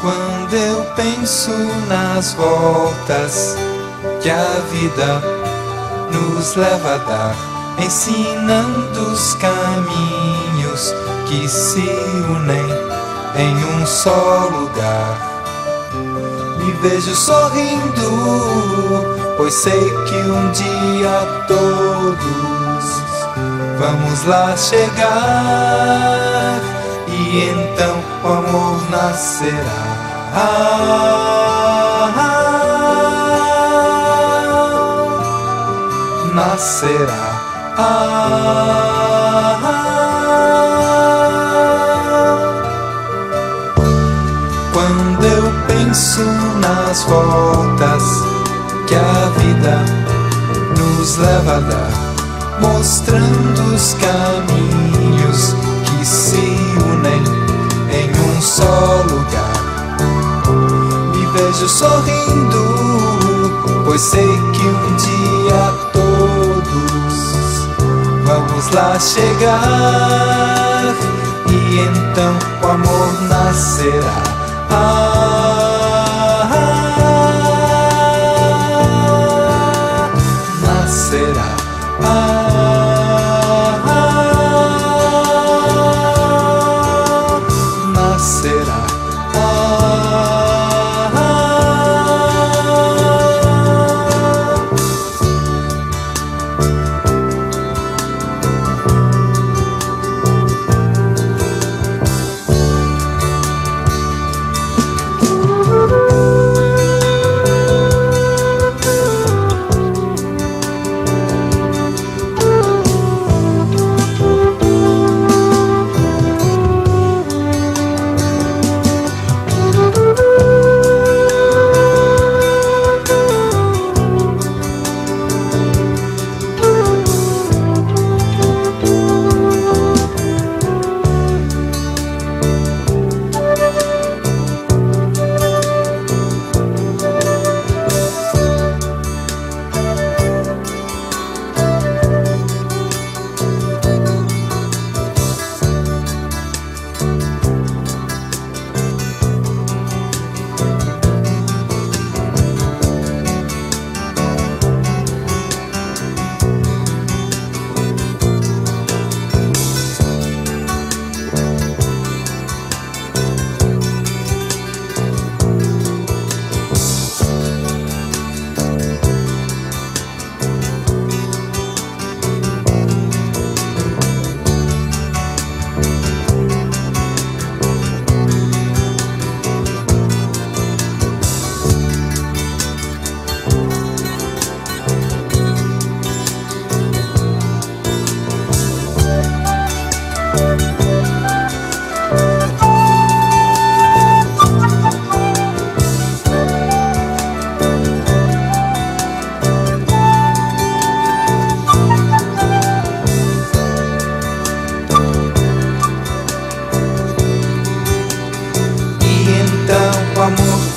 Quando eu penso nas voltas que a vida nos leva a dar, ensinando os caminhos que se unem em um só lugar, me vejo sorrindo, pois sei que um dia todos vamos lá chegar, e então o amor nascerá. Nascerá. Quando eu penso nas voltas que a vida nos leva a dar, mostrando os caminhos que se unem em um só lugar, me vejo sorrindo, pois sei que um dia todos vamos lá chegar, e então o amor nascerá. Nascerá. Nascerá.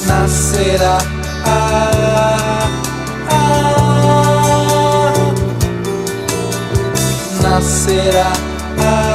Nascerá. Nascerá.